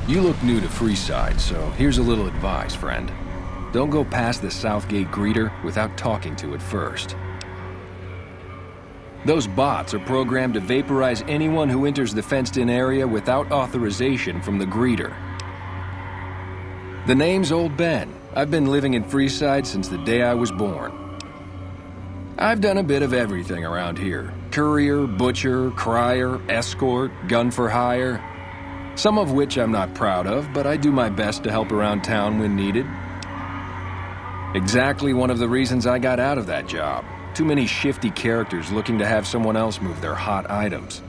You look new to Freeside, so here's a little advice, friend. Don't go past the Southgate greeter without talking to it first. Those bots are programmed to vaporize anyone who enters the fenced-in area without authorization from the greeter. The name's Old Ben. I've been living in Freeside since the day I was born. I've done a bit of everything around here. Courier, butcher, crier, escort, gun for hire. Some of which I'm not proud of, but I do my best to help around town when needed. Exactly one of the reasons I got out of that job. Too many shifty characters looking to have someone else move their hot items.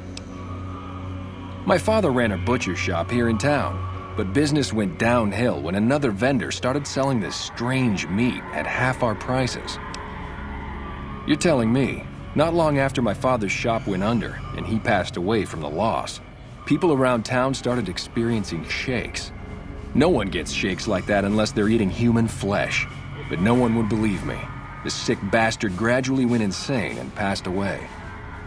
My father ran a butcher shop here in town, but business went downhill when another vendor started selling this strange meat at half our prices. You're telling me, not long after my father's shop went under and he passed away from the loss, people around town started experiencing shakes. No one gets shakes like that unless they're eating human flesh, but no one would believe me. The sick bastard gradually went insane and passed away.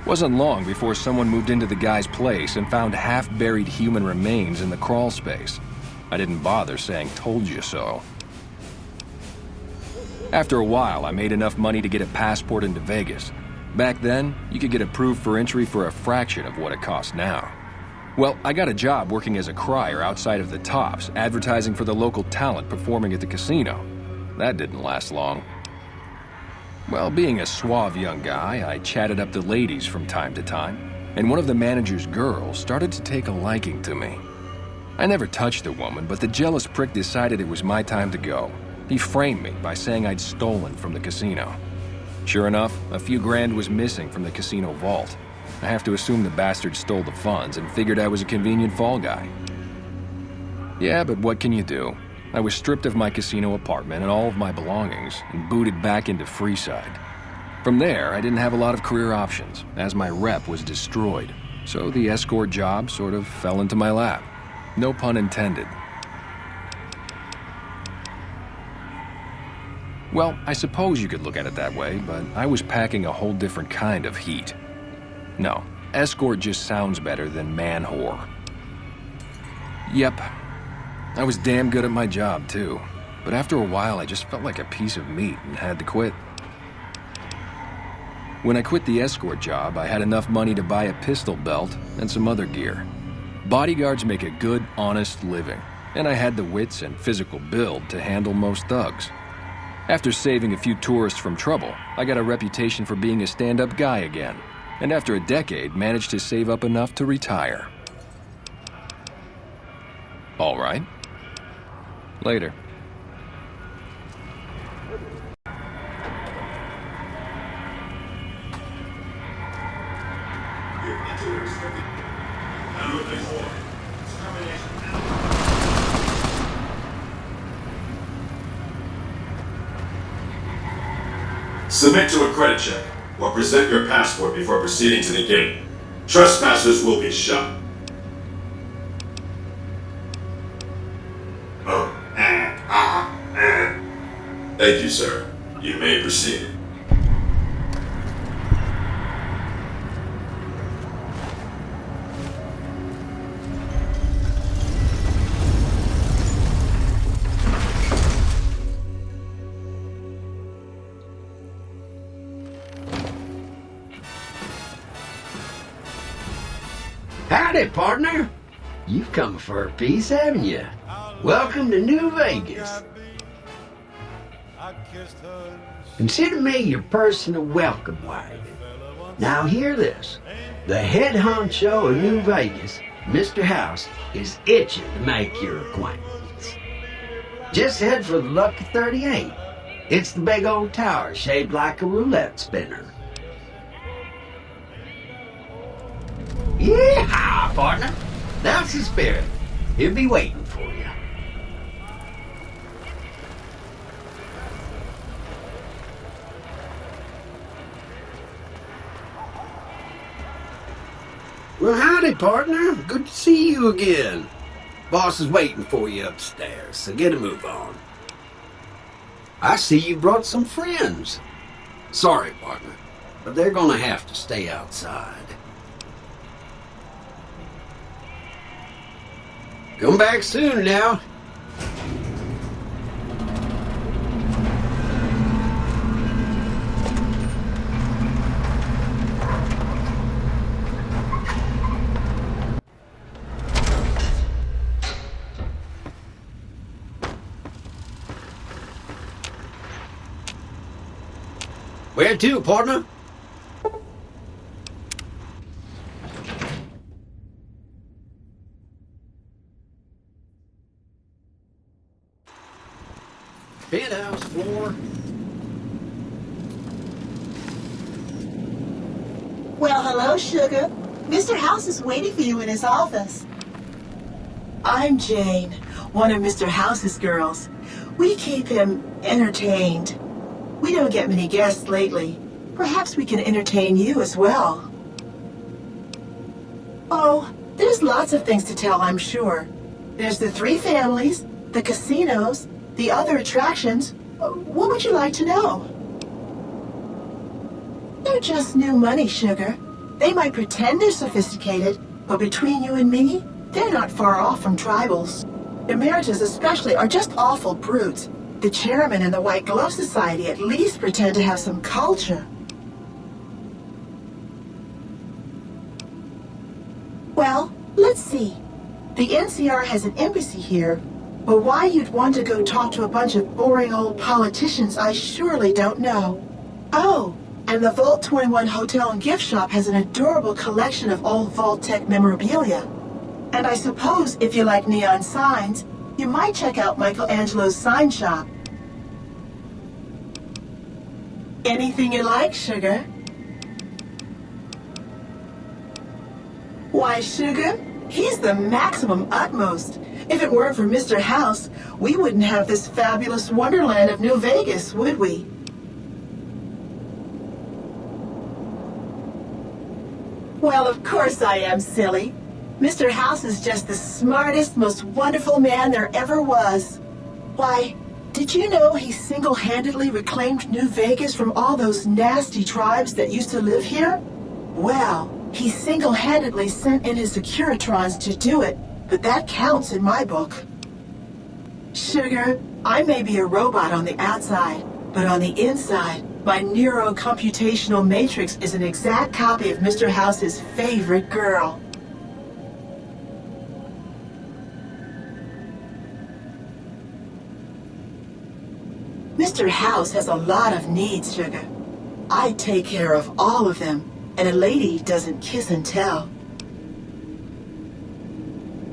Wasn't long before someone moved into the guy's place and found half-buried human remains in the crawl space. I didn't bother saying "told you so." After a while, I made enough money to get a passport into Vegas. Back then, you could get approved for entry for a fraction of what it costs now. Well, I got a job working as a crier outside of the Tops, advertising for the local talent performing at the casino. That didn't last long. Well, being a suave young guy, I chatted up the ladies from time to time, and one of the manager's girls started to take a liking to me. I never touched the woman, but the jealous prick decided it was my time to go. He framed me by saying I'd stolen from the casino. Sure enough, a few grand was missing from the casino vault. I have to assume the bastard stole the funds and figured I was a convenient fall guy. Yeah, but what can you do? I was stripped of my casino apartment and all of my belongings and booted back into Freeside. From there, I didn't have a lot of career options, as my rep was destroyed, so the escort job sort of fell into my lap. No pun intended. Well, I suppose you could look at it that way, but I was packing a whole different kind of heat. No, escort just sounds better than man-whore. Yep, I was damn good at my job too, but after a while I just felt like a piece of meat and had to quit. When I quit the escort job, I had enough money to buy a pistol belt and some other gear. Bodyguards make a good, honest living, and I had the wits and physical build to handle most thugs. After saving a few tourists from trouble, I got a reputation for being a stand-up guy again, and after a decade managed to save up enough to retire. All right. Later. Submit to a credit check, or present your passport before proceeding to the gate. Trespassers will be shot. Thank you, sir. You may proceed. Howdy, partner. You've come for a piece, haven't you? Welcome to New Vegas. Consider me your personal welcome wagon. Now hear this. The head honcho of New Vegas, Mr. House, is itching to make your acquaintance. Just head for the Lucky 38. It's the big old tower shaped like a roulette spinner. Yeah, partner. That's the spirit. He'll be waiting for you. Well, howdy, partner. Good to see you again. Boss is waiting for you upstairs, so get a move on. I see you brought some friends. Sorry, partner, but they're gonna have to stay outside. Come back soon now. Where to, partner? Penthouse floor. Well, hello, Sugar. Mr. House is waiting for you in his office. I'm Jane, one of Mr. House's girls. We keep him entertained. We don't get many guests lately. Perhaps we can entertain you as well. Oh, there's lots of things to tell, I'm sure. There's the 3 families, the casinos, the other attractions. What would you like to know? They're just new money, Sugar. They might pretend they're sophisticated, but between you and me, they're not far off from tribals. Emeritus especially are just awful brutes. The chairman and the White Glove Society at least pretend to have some culture. Well, let's see. The NCR has an embassy here, but why you'd want to go talk to a bunch of boring old politicians, I surely don't know. Oh, and the Vault 21 Hotel and Gift Shop has an adorable collection of old Vault-Tec memorabilia. And I suppose if you like neon signs, you might check out Michelangelo's sign shop. Anything you like, Sugar? Why, Sugar, he's the maximum utmost. If it weren't for Mr. House, we wouldn't have this fabulous wonderland of New Vegas, would we? Well, of course I am, silly. Mr. House is just the smartest, most wonderful man there ever was. Why, did you know he single-handedly reclaimed New Vegas from all those nasty tribes that used to live here? Well, he single-handedly sent in his Securitrons to do it, but that counts in my book. Sugar, I may be a robot on the outside, but on the inside, my neurocomputational matrix is an exact copy of Mr. House's favorite girl. Mr. House has a lot of needs, Sugar. I take care of all of them, and a lady doesn't kiss and tell.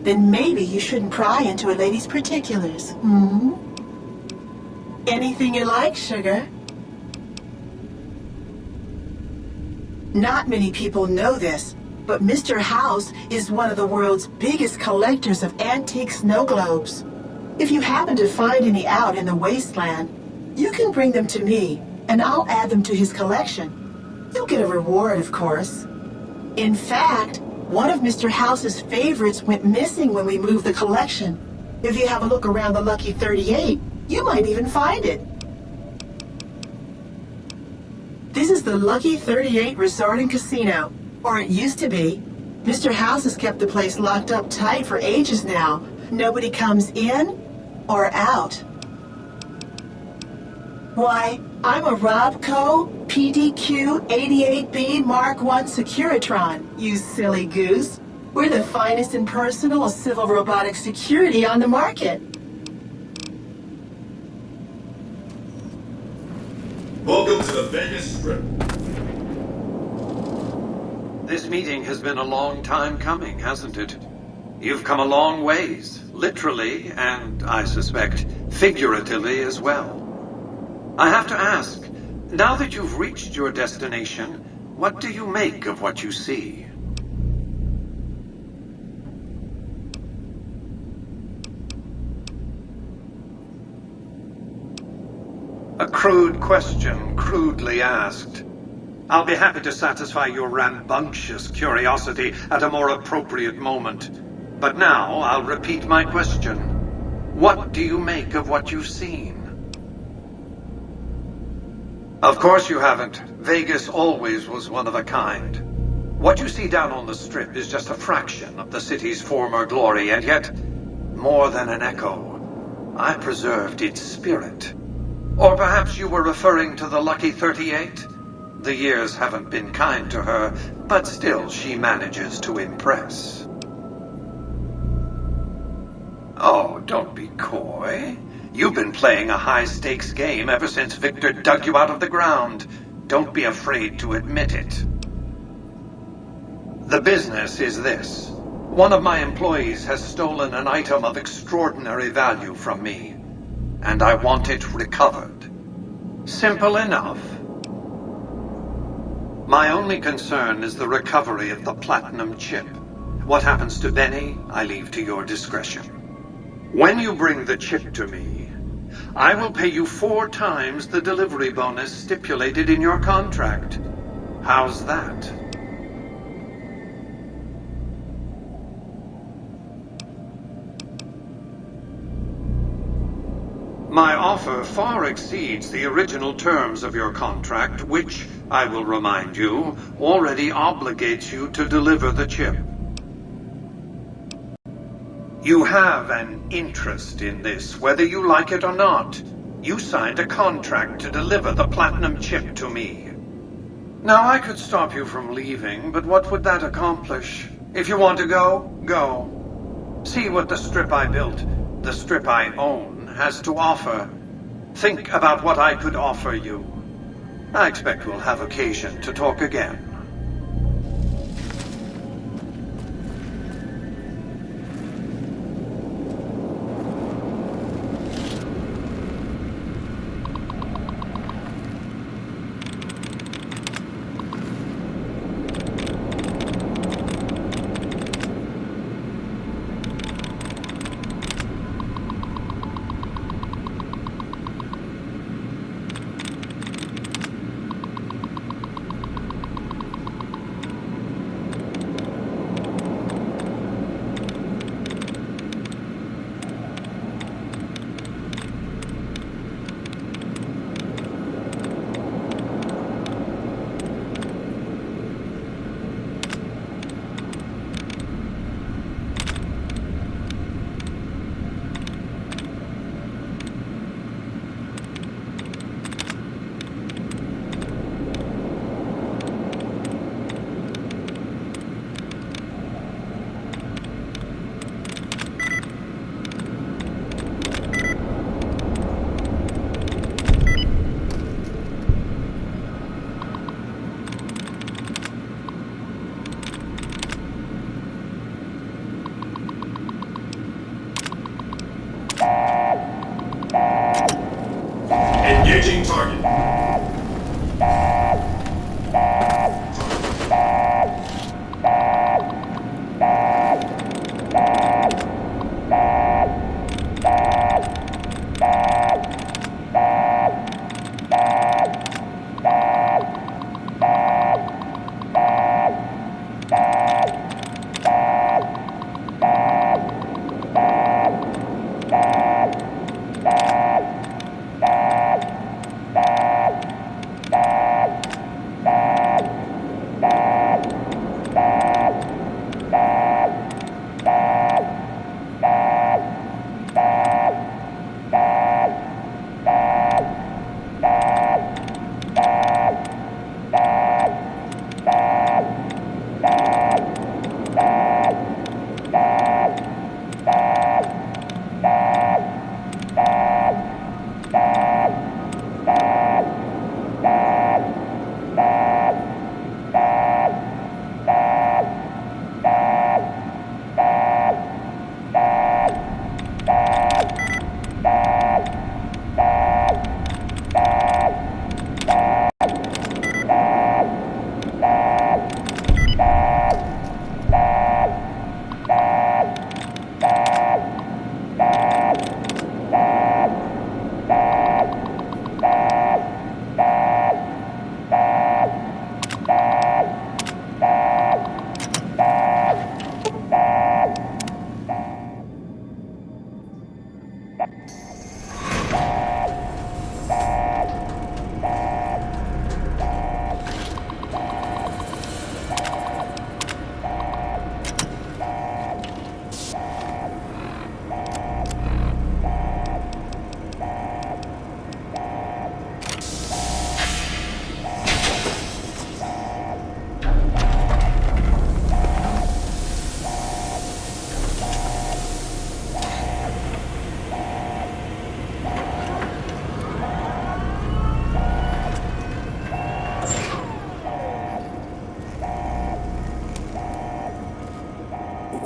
Then maybe you shouldn't pry into a lady's particulars, hmm? Anything you like, Sugar? Not many people know this, but Mr. House is one of the world's biggest collectors of antique snow globes. If you happen to find any out in the wasteland, you can bring them to me, and I'll add them to his collection. You'll get a reward, of course. In fact, one of Mr. House's favorites went missing when we moved the collection. If you have a look around the Lucky 38, you might even find it. This is the Lucky 38 Resort and Casino, or it used to be. Mr. House has kept the place locked up tight for ages now. Nobody comes in or out. Why, I'm a Robco PDQ 88B Mark I Securitron, you silly goose. We're the finest in personal civil robotic security on the market. Welcome to the Vegas Strip. This meeting has been a long time coming, hasn't it? You've come a long ways, literally, and I suspect figuratively as well. I have to ask, now that you've reached your destination, what do you make of what you see? A crude question, crudely asked. I'll be happy to satisfy your rambunctious curiosity at a more appropriate moment. But now I'll repeat my question. What do you make of what you've seen? Of course you haven't. Vegas always was one of a kind. What you see down on the Strip is just a fraction of the city's former glory, and yet more than an echo. I preserved its spirit. Or perhaps you were referring to the Lucky 38? The years haven't been kind to her, but still she manages to impress. Oh, don't be coy. You've been playing a high-stakes game ever since Victor dug you out of the ground. Don't be afraid to admit it. The business is this. One of my employees has stolen an item of extraordinary value from me, and I want it recovered. Simple enough. My only concern is the recovery of the platinum chip. What happens to Benny, I leave to your discretion. When you bring the chip to me, I will pay you 4 times the delivery bonus stipulated in your contract. How's that? My offer far exceeds the original terms of your contract, which, I will remind you, already obligates you to deliver the chip. You have an interest in this, whether you like it or not. You signed a contract to deliver the platinum chip to me. Now, I could stop you from leaving, but what would that accomplish? If you want to go, go. See what the strip I built, the strip I own, has to offer. Think about what I could offer you. I expect we'll have occasion to talk again.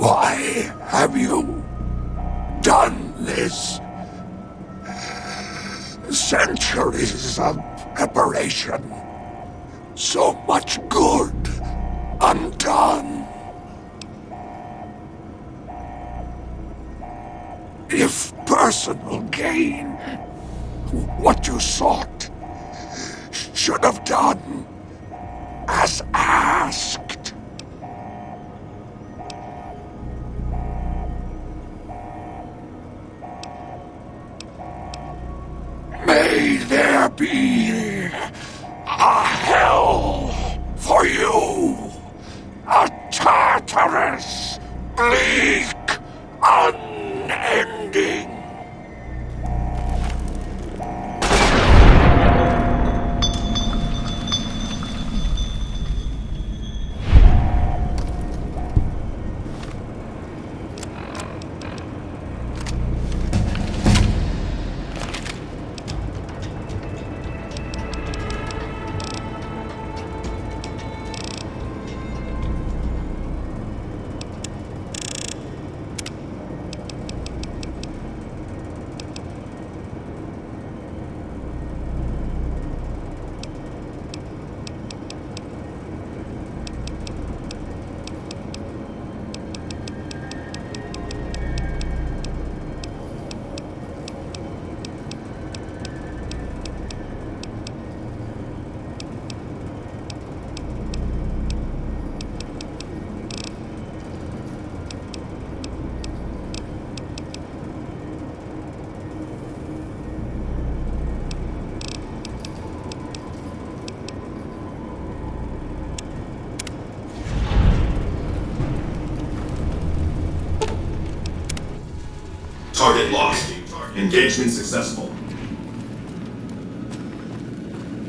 Why have you done this? Centuries of preparation. So much good undone. If personal gain, what you sought, should have done as asked. May there be a hell for you, a Tartarus, bleak, unending. Target lost. Engagement successful.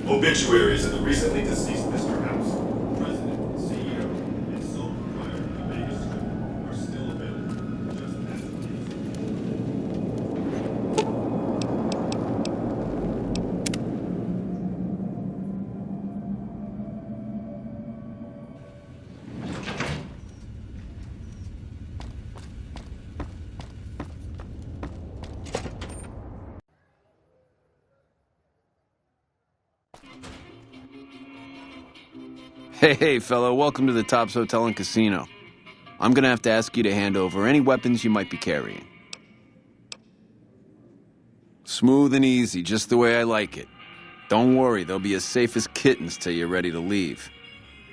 Obituaries of the recently deceased Mr. House, President, CEO, and sole proprietor of the Vegas Strip are still available. Just ask the Hey, fellow, welcome to the Tops Hotel and Casino. I'm gonna have to ask you to hand over any weapons you might be carrying. Smooth and easy, just the way I like it. Don't worry, they'll be as safe as kittens till you're ready to leave.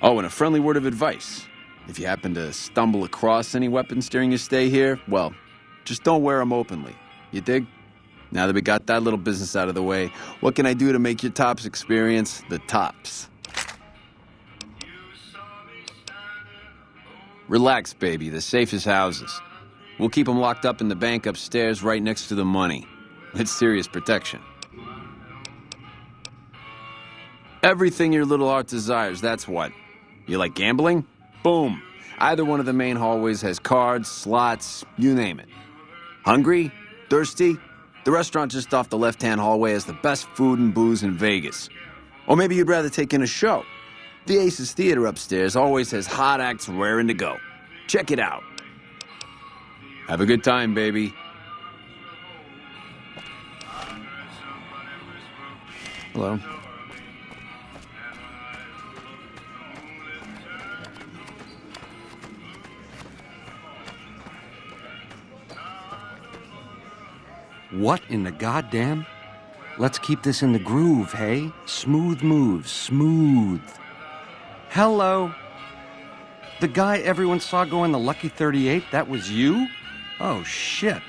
Oh, and a friendly word of advice. If you happen to stumble across any weapons during your stay here, well, just don't wear them openly. You dig? Now that we got that little business out of the way, what can I do to make your Tops experience the tops? Relax, baby. The safest houses. We'll keep them locked up in the bank upstairs right next to the money. It's serious protection. Everything your little heart desires, that's what. You like gambling? Boom. Either one of the main hallways has cards, slots, you name it. Hungry? Thirsty? The restaurant just off the left-hand hallway has the best food and booze in Vegas. Or maybe you'd rather take in a show. The Aces Theater upstairs always has hot acts raring to go. Check it out. Have a good time, baby. Hello. What in the goddamn? Let's keep this in the groove, hey? Smooth moves, smooth. Hello? The guy everyone saw go in the Lucky 38, that was you? Oh, shit.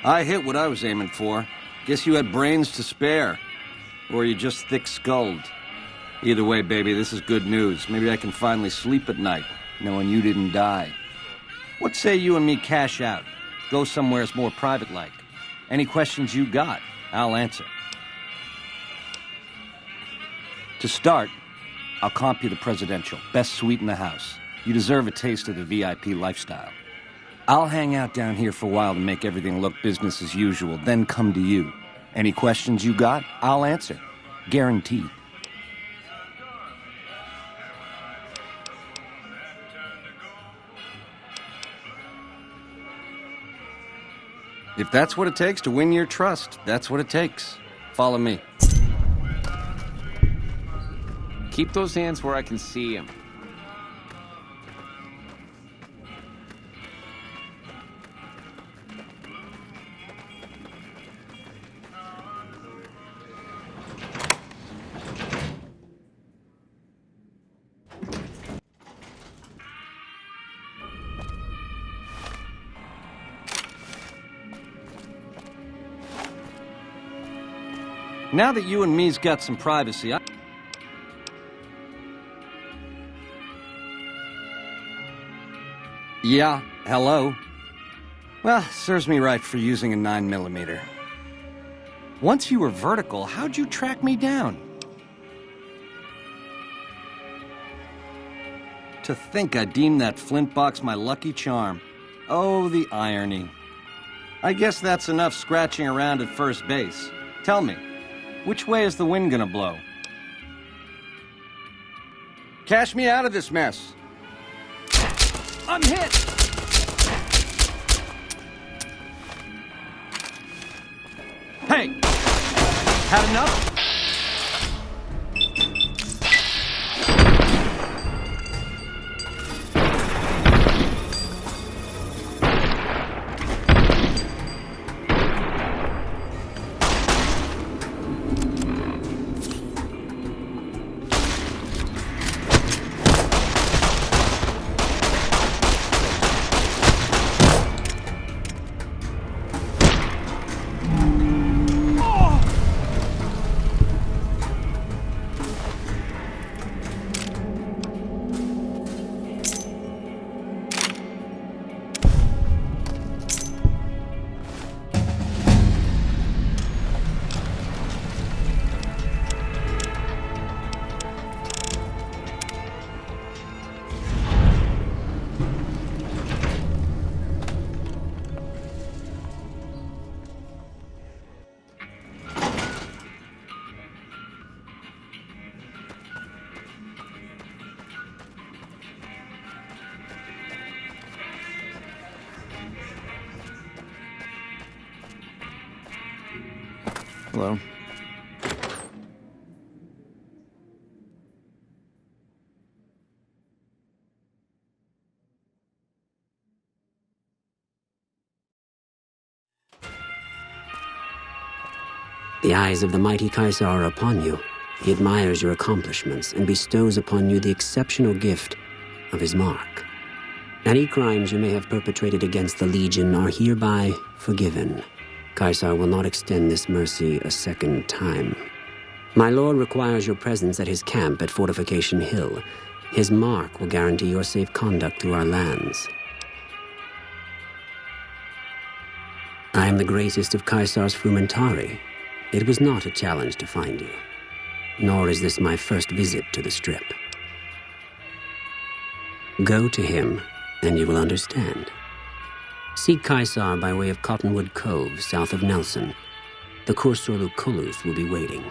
I hit what I was aiming for. Guess you had brains to spare. Or you just thick-skulled. Either way, baby, this is good news. Maybe I can finally sleep at night, knowing you didn't die. What say you and me cash out? Go somewheres more private-like. Any questions you got, I'll answer. To start, I'll comp you the presidential. Best suite in the house. You deserve a taste of the VIP lifestyle. I'll hang out down here for a while to make everything look business as usual, then come to you. Any questions you got, I'll answer. Guaranteed. If that's what it takes to win your trust, that's what it takes. Follow me. Keep those hands where I can see them. Now that you and me's got some privacy, Yeah, hello? Well, serves me right for using a 9mm. Once you were vertical, how'd you track me down? To think I deemed that flint box my lucky charm. Oh, the irony. I guess that's enough scratching around at first base. Tell me, which way is the wind gonna blow? Cash me out of this mess. I'm hit! Hey! Had enough? Hello. The eyes of the mighty Caesar are upon you. He admires your accomplishments and bestows upon you the exceptional gift of his mark. Any crimes you may have perpetrated against the Legion are hereby forgiven. Caesar will not extend this mercy a second time. My lord requires your presence at his camp at Fortification Hill. His mark will guarantee your safe conduct through our lands. I am the greatest of Caesar's Frumentari. It was not a challenge to find you. Nor is this my first visit to the Strip. Go to him, and you will understand. Seek Caesar by way of Cottonwood Cove, south of Nelson. The Cursor Lucullus will be waiting.